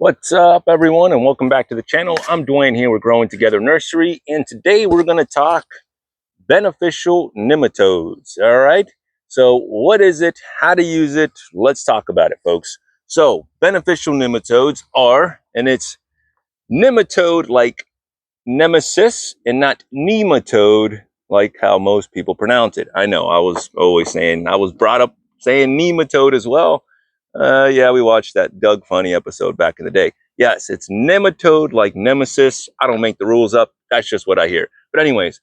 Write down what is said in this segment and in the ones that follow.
What's up, everyone, and welcome back to the channel. I'm Dwayne here with Growing Together Nursery, and today we're going to talk beneficial nematodes. All right, so what is it, how to use it? Let's talk about it, folks. So beneficial nematodes are, and it's nematode like nemesis and not nematode like how most people pronounce it. I know I was always saying, I was brought up saying nematode as well. Yeah, we watched that Doug Funny episode back in the day. Yes, it's nematode like nemesis. I don't make the rules up. That's just what I hear. But anyways,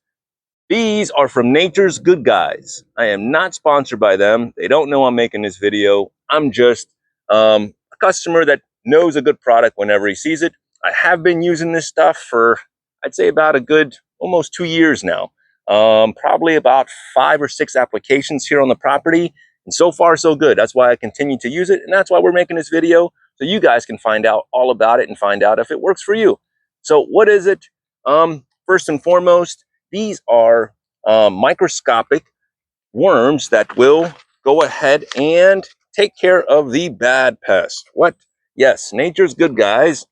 these are from Nature's Good Guys. I am not sponsored by them. They don't know I'm making this video. I'm just a customer that knows a good product whenever he sees it. I have been using this stuff for, I'd say, about a good almost 2 years now. Probably about 5 or 6 applications here on the property. And so far, so good. That's why I continue to use it. And that's why we're making this video, so you guys can find out all about it and find out if it works for you. So what is it? First and foremost, these are microscopic worms that will go ahead and take care of the bad pest. What? Yes, Nature's Good Guys,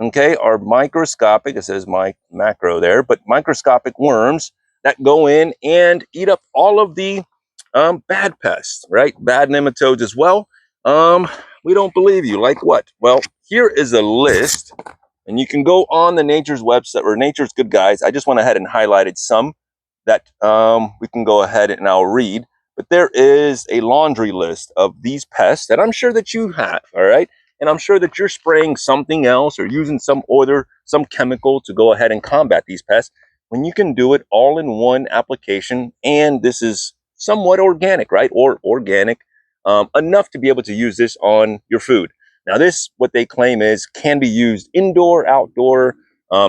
okay, are microscopic. It says my macro there, but microscopic worms that go in and eat up all of the bad pests, right? Bad nematodes as well. We don't believe you. Like what? Well, here is a list, and you can go on the Nature's website or Nature's Good Guys. I just went ahead and highlighted some that we can go ahead and I'll read. But there is a laundry list of these pests that I'm sure that you have, all right? And I'm sure that you're spraying something else or using some chemical to go ahead and combat these pests when you can do it all in one application. And this is somewhat organic, right? Or organic enough to be able to use this on your food. Now, this, what they claim is, can be used indoor, outdoor,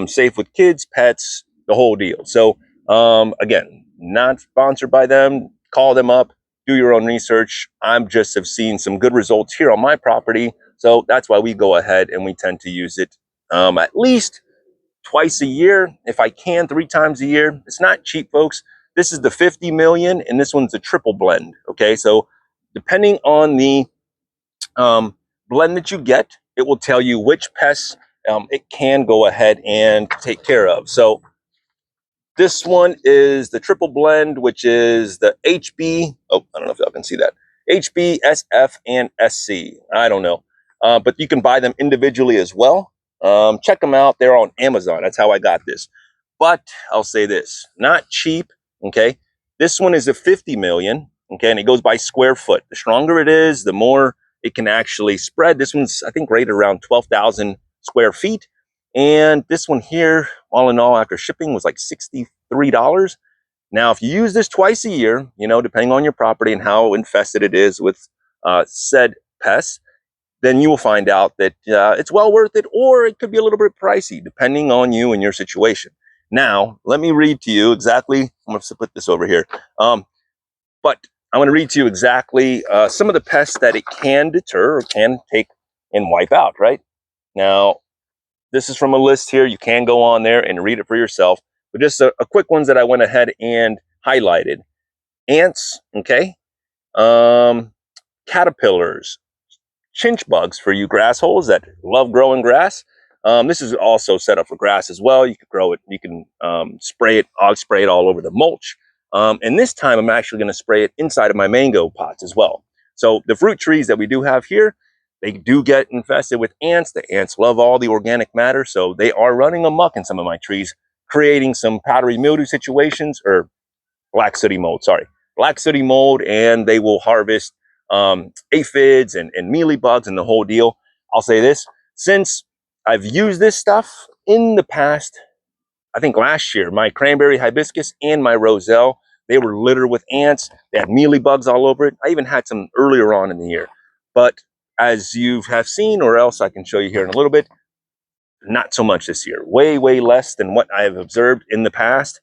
safe with kids, pets, the whole deal. So again, not sponsored by them. Call them up, do your own research. I'm just have seen some good results here on my property. So that's why we go ahead and we tend to use it at least twice a year. If I can, 3 times a year. It's not cheap, folks. This is the 50 million and this one's a triple blend. Okay, so depending on the blend that you get, it will tell you which pests it can go ahead and take care of. So this one is the triple blend, which is the HB. Oh, I don't know if y'all can see that. HB, SF, and SC. I don't know. But you can buy them individually as well. Check them out. They're on Amazon. That's how I got this. But I'll say this, not cheap. Okay. This one is a 50 million. Okay. And it goes by square foot. The stronger it is, the more it can actually spread. This one's, I think, rated around 12,000 square feet. And this one here, all in all, after shipping, was like $63. Now, if you use this twice a year, you know, depending on your property and how infested it is with said pests, then you will find out that it's well worth it, or it could be a little bit pricey, depending on you and your situation. Now, let me read to you exactly. I'm going to put this over here. But I'm going to read to you exactly some of the pests that it can deter or can take and wipe out, right? Now, this is from a list here. You can go on there and read it for yourself. But just a quick ones that I went ahead and highlighted. Ants, okay? Caterpillars, chinch bugs for you grass holes that love growing grass. This is also set up for grass as well. You can grow it. You can spray it. I'll spray it all over the mulch. And this time I'm actually going to spray it inside of my mango pots as well. So the fruit trees that we do have here, they do get infested with ants. The ants love all the organic matter, so they are running amok in some of my trees, creating some powdery mildew situations, or black sooty mold, sorry. Black sooty mold, and they will harvest aphids and mealybugs and the whole deal. I'll say this, since I've used this stuff in the past, I think last year, my cranberry hibiscus and my roselle, they were littered with ants. They had mealybugs all over it. I even had some earlier on in the year. But as you have seen, or else I can show you here in a little bit, not so much this year. Way, way less than what I have observed in the past.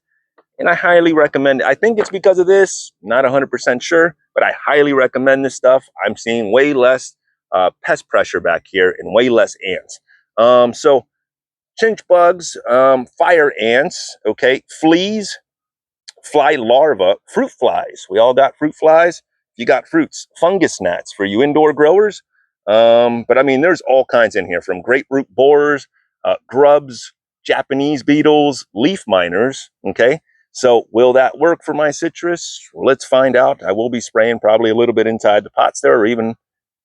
And I highly recommend it. I think it's because of this, not 100% sure, but I highly recommend this stuff. I'm seeing way less pest pressure back here and way less ants. So chinch bugs, fire ants, okay, fleas, fly larvae, fruit flies. We all got fruit flies. You got fruits, fungus gnats for you indoor growers. But I mean, there's all kinds in here, from grapefruit borers, grubs, Japanese beetles, leaf miners. Okay. So will that work for my citrus? Well, let's find out. I will be spraying probably a little bit inside the pots there, or even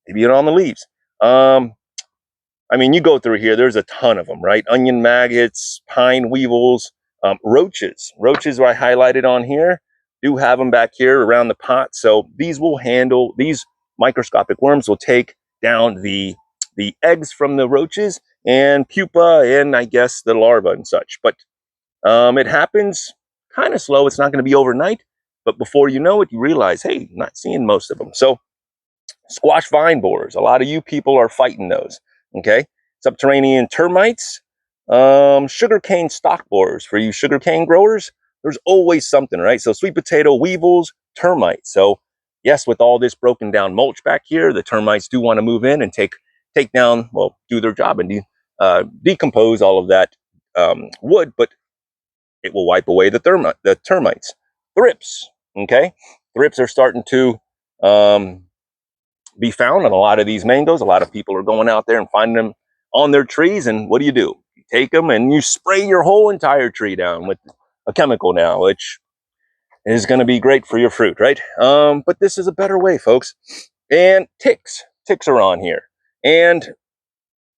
maybe on the leaves. I mean, you go through here, there's a ton of them, right? Onion maggots, pine weevils, roaches. Roaches are highlighted on here. Do have them back here around the pot. So these will handle, these microscopic worms will take down the eggs from the roaches and pupa and I guess the larva and such. But it happens kind of slow. It's not going to be overnight. But before you know it, you realize, hey, I'm not seeing most of them. So squash vine borers. A lot of you people are fighting those. Okay. Subterranean termites, sugarcane stalk borers. For you sugarcane growers, there's always something, right? So sweet potato weevils, termites. So yes, with all this broken down mulch back here, the termites do want to move in and take down, well, do their job and decompose all of that wood, but it will wipe away the termites. Thrips. Okay. Thrips are starting to be found on a lot of these mangoes. A lot of people are going out there and finding them on their trees. And what do? You take them and you spray your whole entire tree down with a chemical now, which is going to be great for your fruit, right? But this is a better way, folks. And ticks are on here. And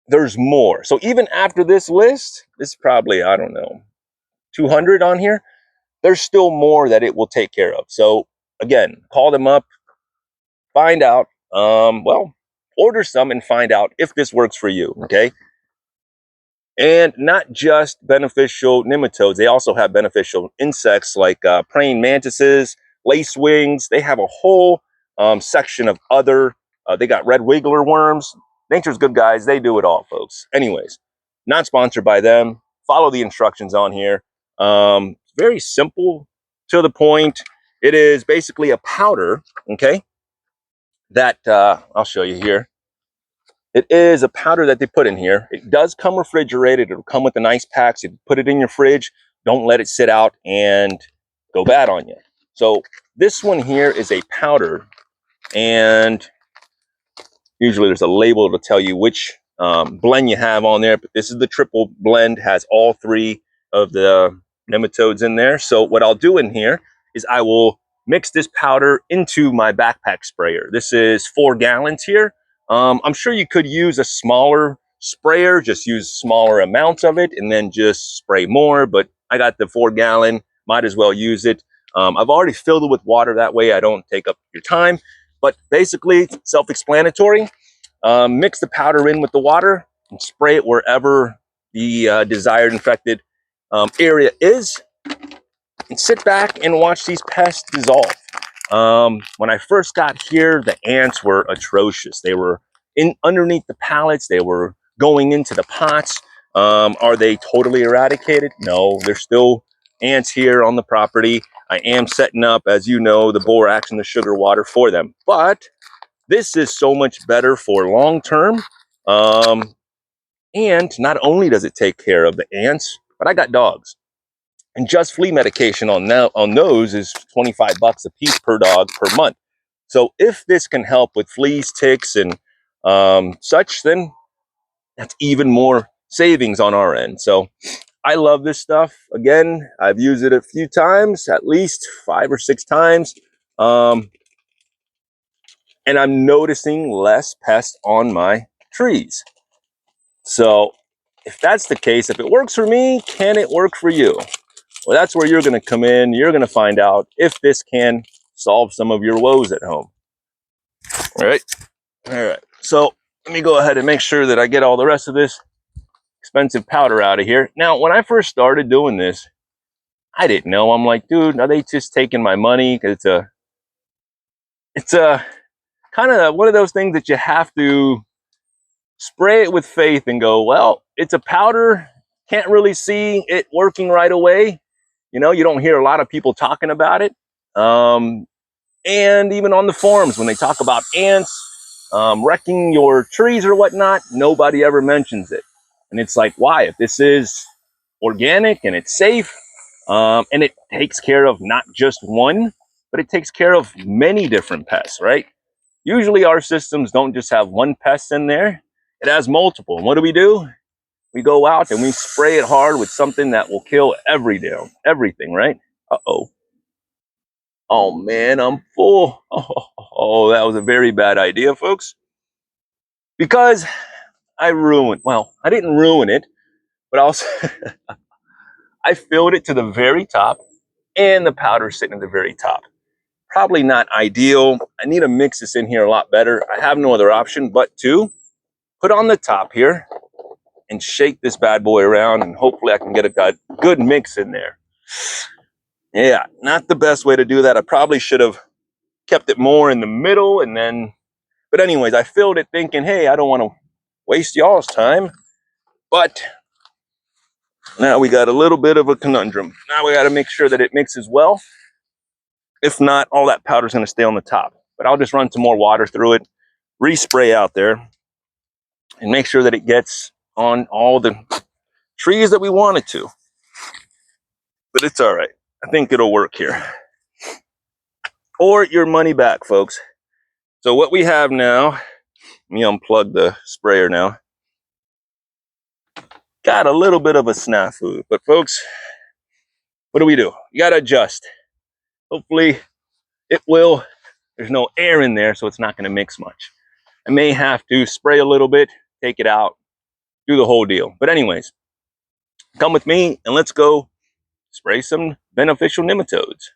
there's more. So even after this list, this is probably, I don't know, 200 on here. There's still more that it will take care of. So again, call them up, find out. Well, order some and find out if this works for you. Okay. And not just beneficial nematodes, they also have beneficial insects like praying mantises, lacewings. They have a whole section of other. They got red wiggler worms. Nature's good, guys. They do it all, folks. Anyways, not sponsored by them. Follow the instructions on here. Very simple, to the point. It is basically a powder. Okay. That I'll show you here. It is a powder that they put in here. It does come refrigerated. It'll come with a nice pack. So you put it in your fridge. Don't let it sit out and go bad on you. So this one here is a powder, and usually there's a label to tell you which blend you have on there. But this is the triple blend. Has all three of the nematodes in there. So what I'll do in here is I will mix this powder into my backpack sprayer. This is 4 gallons here. I'm sure you could use a smaller sprayer, just use smaller amounts of it and then just spray more. But I got the 4 gallon, might as well use it. I've already filled it with water. That way I don't take up your time. But basically, self-explanatory. Mix the powder in with the water and spray it wherever the desired infected area is. And sit back and watch these pests dissolve. When I first got here, the ants were atrocious. They were underneath the pallets. They were going into the pots. Are they totally eradicated? No, there's still ants here on the property. I am setting up, as you know, the borax and the sugar water for them. But this is so much better for long term. And not only does it take care of the ants, but I got dogs. And just flea medication on those is 25 bucks a piece per dog per month. So if this can help with fleas, ticks, and such, then that's even more savings on our end. So I love this stuff. Again, I've used it a few times, at least 5 or 6 times. And I'm noticing less pests on my trees. So if that's the case, if it works for me, can it work for you? Well, that's where you're going to come in. You're going to find out if this can solve some of your woes at home. All right. All right. So let me go ahead and make sure that I get all the rest of this expensive powder out of here. Now, when I first started doing this, I didn't know. I'm like, dude, are they just taking my money? It's a kind of one of those things that you have to spray it with faith and go, well, it's a powder. Can't really see it working right away. You know, you don't hear a lot of people talking about it. And even on the forums, when they talk about ants wrecking your trees or whatnot, nobody ever mentions it. And it's like, why? If this is organic and it's safe, and it takes care of not just one, but it takes care of many different pests, right? Usually our systems don't just have one pest in there, it has multiple. And what do? We go out and we spray it hard with something that will kill everything, right? Uh-oh. Oh man, I'm full. Oh, that was a very bad idea, folks. Because I didn't ruin it, but also I filled it to the very top and the powder's sitting at the very top. Probably not ideal. I need to mix this in here a lot better. I have no other option but to put on the top here and shake this bad boy around, and hopefully I can get a good mix in there. Yeah, not the best way to do that. I probably should have kept it more in the middle and then, but anyways, I filled it thinking, hey, I don't want to waste y'all's time. But now we got a little bit of a conundrum. Now we got to make sure that it mixes well. If not, all that powder's going to stay on the top. But I'll just run some more water through it, respray out there, and make sure that it gets on all the trees that we want it to. But it's all right. I think it'll work here. Or your money back, folks. So what we have now, let me unplug the sprayer now. Got a little bit of a snafu, but folks, what do? You got to adjust. Hopefully it will. There's no air in there, so it's not going to mix much. I may have to spray a little bit, take it out, do the whole deal. But anyways, come with me and let's go spray some beneficial nematodes.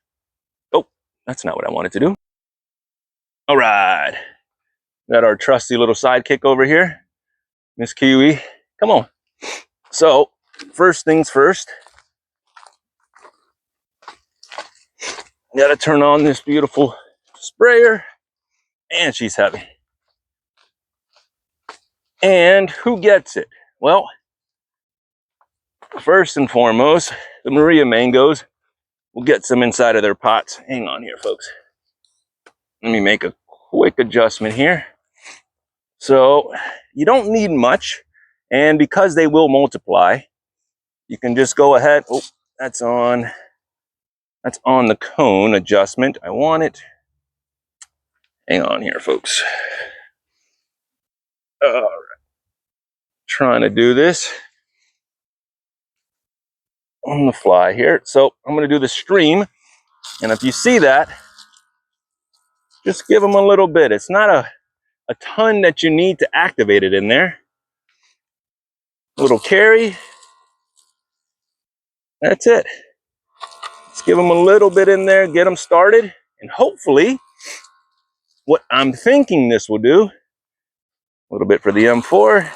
Oh, that's not what I wanted to do. All right. Got our trusty little sidekick over here, Miss Kiwi. Come on. So, first things first, got to turn on this beautiful sprayer, and she's heavy. And who gets it? Well, first and foremost, the Maria mangoes will get some inside of their pots. Hang on here, folks. Let me make a quick adjustment here. So, you don't need much, and because they will multiply, you can just go ahead. Oh, that's on the cone adjustment. I want it. Hang on here, folks. All right. Trying to do this on the fly here. So I'm going to do the stream. And if you see that, just give them a little bit. It's not a ton that you need to activate it in there. A little carry. That's it. Let's give them a little bit in there, get them started. And hopefully, what I'm thinking this will do, a little bit for the M4,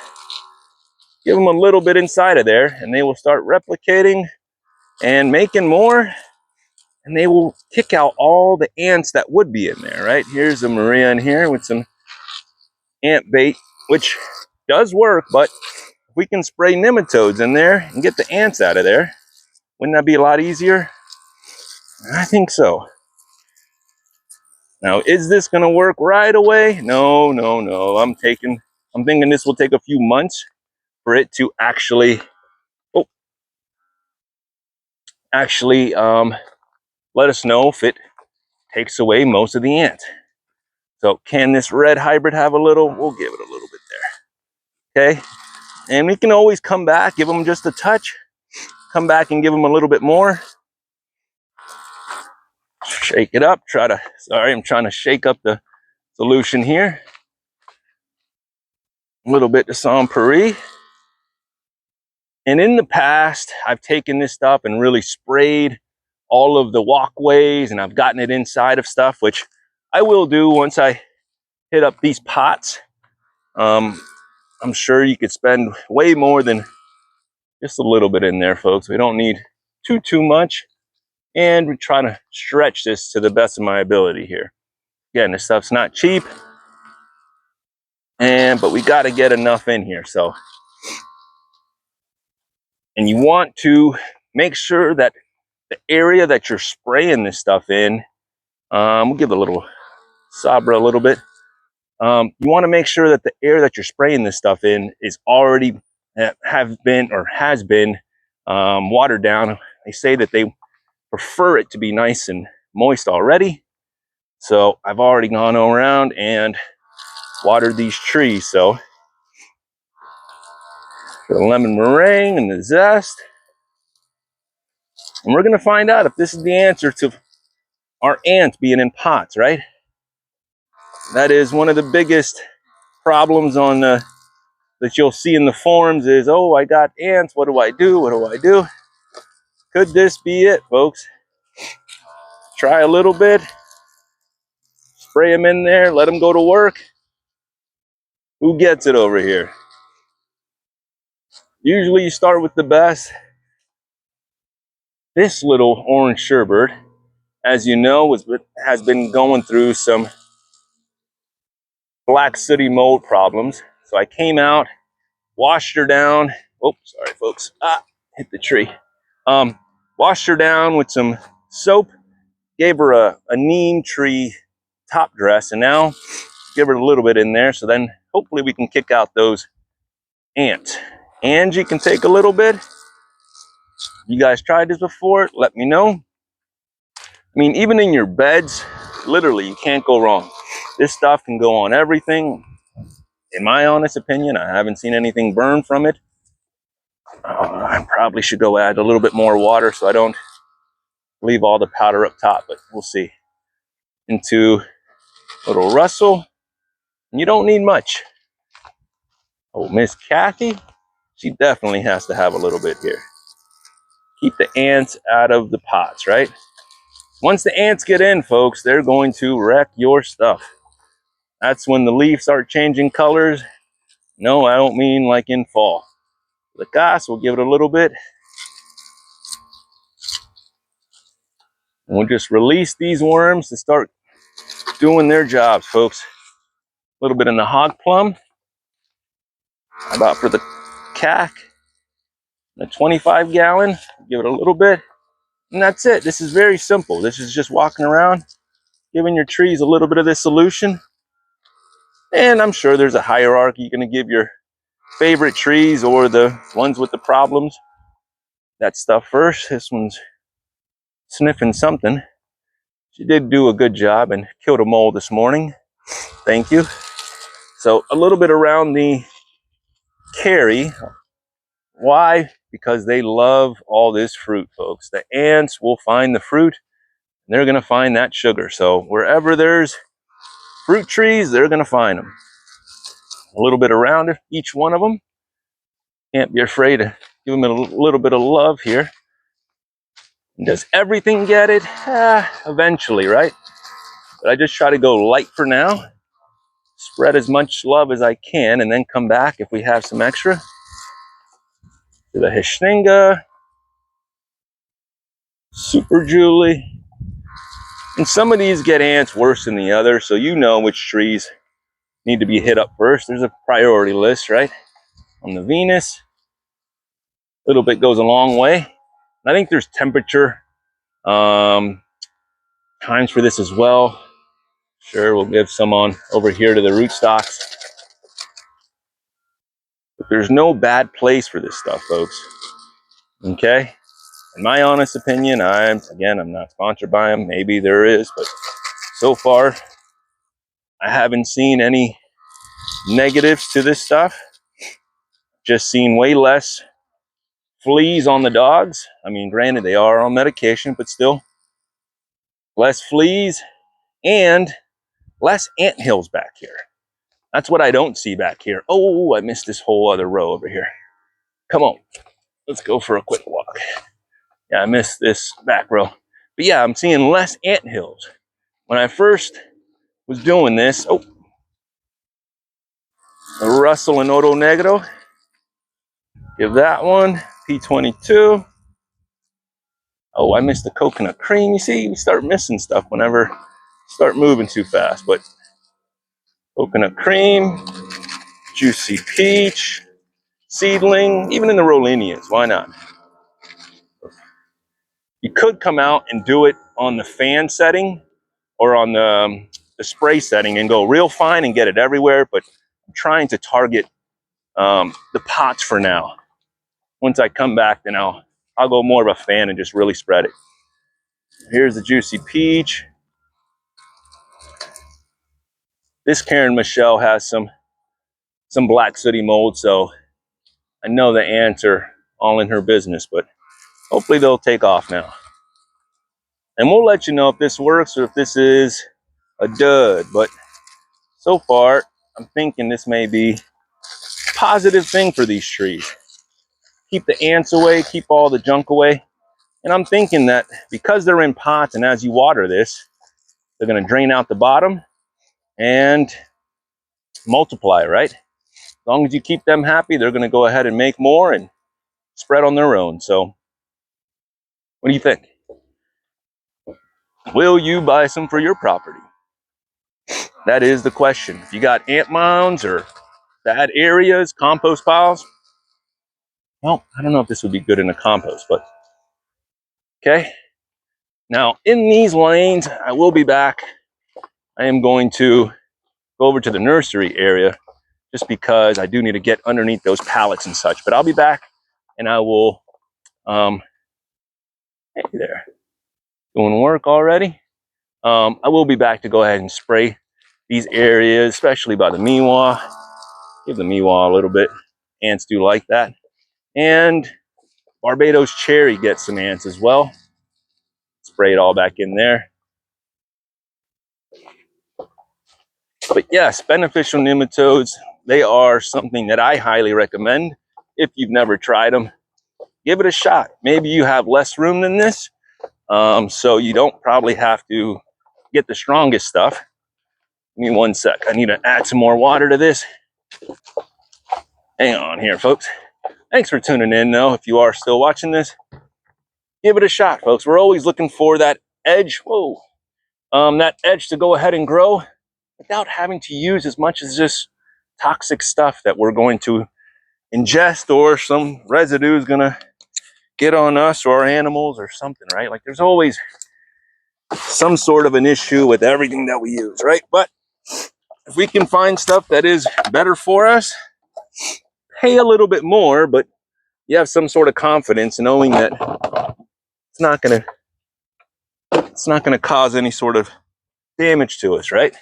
give them a little bit inside of there, and they will start replicating and making more, and they will kick out all the ants that would be in there, right? Here's a Maria in here with some ant bait, which does work, but if we can spray nematodes in there and get the ants out of there, wouldn't that be a lot easier? I think so. Now, is this going to work right away? No. I'm thinking this will take a few months for it to actually let us know if it takes away most of the ants. So can this red hybrid have a little? We'll give it a little bit there. Okay. And we can always come back, give them just a touch, come back and give them a little bit more. Shake it up. I'm trying to shake up the solution here. A little bit of San Paris. And in the past, I've taken this stuff and really sprayed all of the walkways, and I've gotten it inside of stuff, which I will do once I hit up these pots. I'm sure you could spend way more than just a little bit in there, folks. We don't need too much, and we're trying to stretch this to the best of my ability here. Again, this stuff's not cheap, but we got to get enough in here. So, and you want to make sure that the area that you're spraying this stuff in, we'll give a little Sabra a little bit. You want to make sure that the air that you're spraying this stuff in is already has been watered down. They say that they prefer it to be nice and moist already. So I've already gone around and watered these trees. So the lemon meringue and the zest. And we're going to find out if this is the answer to our ants being in pots, right? That is one of the biggest problems on the that you'll see in the forums is, oh, I got ants. What do I do? What do I do? Could this be it, folks? Try a little bit, spray them in there, let them go to work. Who gets it over here? Usually you start with the best. This little orange shorebird, as you know, has been going through some black sooty mold problems. So I came out, washed her down. Oh, sorry, folks. Hit the tree. Washed her down with some soap, gave her a neem tree top dress, and now give her a little bit in there. So then hopefully we can kick out those ants. Angie can take a little bit. You guys tried this before? Let me know. I mean, even in your beds, literally, you can't go wrong. This stuff can go on everything. In my honest opinion, I haven't seen anything burn from it. I probably should go add a little bit more water so I don't leave all the powder up top, but we'll see. Into a little Russell. And you don't need much. Oh, Miss Kathy, she definitely has to have a little bit here. Keep the ants out of the pots, right? Once the ants get in, folks, they're going to wreck your stuff. That's when the leaves start changing colors. No, I don't mean like in fall. The gas, we'll give it a little bit. And we'll just release these worms to start doing their jobs, folks. A little bit in the hog plum. About for the cack. A 25 gallon. Give it a little bit. And that's it. This is very simple. This is just walking around, giving your trees a little bit of this solution. And I'm sure there's a hierarchy. You're going to give your favorite trees or the ones with the problems that stuff first. This one's sniffing something. She did do a good job and killed a mole this morning. Thank you. So a little bit around the carry. Why? Because they love all this fruit, folks. The ants will find the fruit and they're going to find that sugar. So wherever there's fruit trees, they're going to find them. A little bit around each one of them. Can't be afraid to give them a little bit of love here. Does everything get it? Eventually, right? But I just try to go light for now. Spread as much love as I can and then come back if we have some extra. To the Hishninga, Super Julie. And some of these get ants worse than the others, so you know which trees need to be hit up first. There's a priority list, right? On the Venus, a little bit goes a long way. And I think there's temperature times for this as well. Sure, we'll give some on over here to the rootstocks. But there's no bad place for this stuff, folks. Okay? In my honest opinion, I'm not sponsored by them. Maybe there is, but so far, I haven't seen any negatives to this stuff. Just seen way less fleas on the dogs. I mean, granted, they are on medication, but still less fleas and less anthills back here. That's what I don't see back here. Oh, I missed this whole other row over here. Come on, let's go for a quick walk. Yeah, I missed this back row. But yeah, I'm seeing less anthills. When I first was doing this, the Russell and Oto Negro. Give that one, P22. Oh, I missed the coconut cream. You see, we start missing stuff whenever you start moving too fast. But coconut cream, juicy peach, seedling, even in the Rolinias, why not? You could come out and do it on the fan setting or on the spray setting and go real fine and get it everywhere, but I'm trying to target the pots for now. Once I come back, then I'll go more of a fan and just really spread it. Here's the juicy peach. This Karen Michelle has some black sooty mold, so I know the ants are all in her business, but hopefully they'll take off now. And we'll let you know if this works or if this is a dud, but so far I'm thinking this may be a positive thing for these trees. Keep the ants away, keep all the junk away. And I'm thinking that because they're in pots and as you water this, they're gonna drain out the bottom and multiply, right? As long as you keep them happy, they're gonna go ahead and make more and spread on their own. So what do you think? Will you buy some for your property? That is the question. If you got ant mounds or bad areas, compost piles, well, I don't know if this would be good in a compost, but okay. Now, in these lanes, I will be back. I am going to go over to the nursery area just because I do need to get underneath those pallets and such. But I'll be back and I will, hey there, doing work already. I will be back to go ahead and spray these areas, especially by the miwa. Give the miwa a little bit. Ants do like that. And Barbados cherry gets some ants as well. Spray it all back in there. But yes, beneficial nematodes, they are something that I highly recommend. If you've never tried them, give it a shot. Maybe you have less room than this, so you don't probably have to get the strongest stuff. Give me 1 sec. I need to add some more water to this. Hang on here, folks. Thanks for tuning in, though. If you are still watching this, give it a shot, folks. We're always looking for that edge. Whoa. That edge to go ahead and grow without having to use as much as this toxic stuff that we're going to ingest, or some residue is gonna get on us or our animals or something, right? Like there's always some sort of an issue with everything that we use, right? But if we can find stuff that is better for us, pay a little bit more, but you have some sort of confidence knowing that it's not gonna cause any sort of damage to us, right?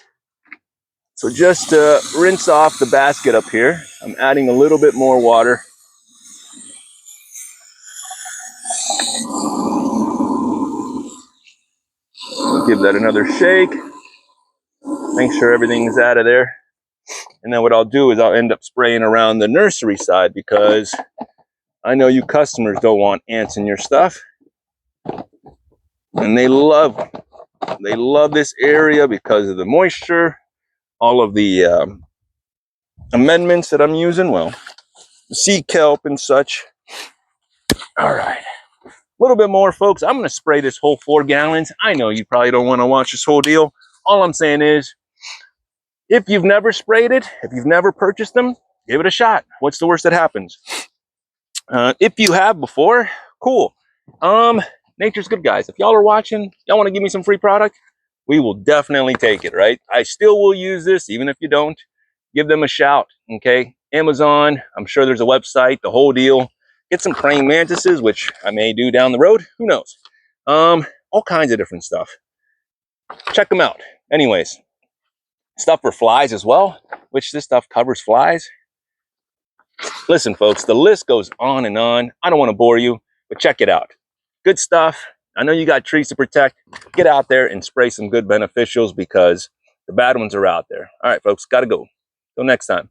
So just rinse off the basket up here. I'm adding a little bit more water. Give that another shake. Make sure everything is out of there. And then what I'll do is I'll end up spraying around the nursery side because I know you customers don't want ants in your stuff. And they love this area because of the moisture, all of the amendments that I'm using. Well, sea kelp and such. All right. A little bit more, folks. I'm going to spray this whole 4 gallons. I know you probably don't want to watch this whole deal. All I'm saying is, if you've never sprayed it, if you've never purchased them, give it a shot. What's the worst that happens? If you have before, cool. Nature's good, guys. If y'all are watching, y'all want to give me some free product, we will definitely take it, right? I still will use this, even if you don't. Give them a shout, okay? Amazon, I'm sure there's a website, the whole deal. Get some praying mantises, which I may do down the road. Who knows? All kinds of different stuff. Check them out. Anyways, stuff for flies as well, which this stuff covers flies. Listen, folks, the list goes on and on. I don't want to bore you, but check it out. Good stuff. I know you got trees to protect. Get out there and spray some good beneficials because the bad ones are out there. All right, folks, got to go. Till next time.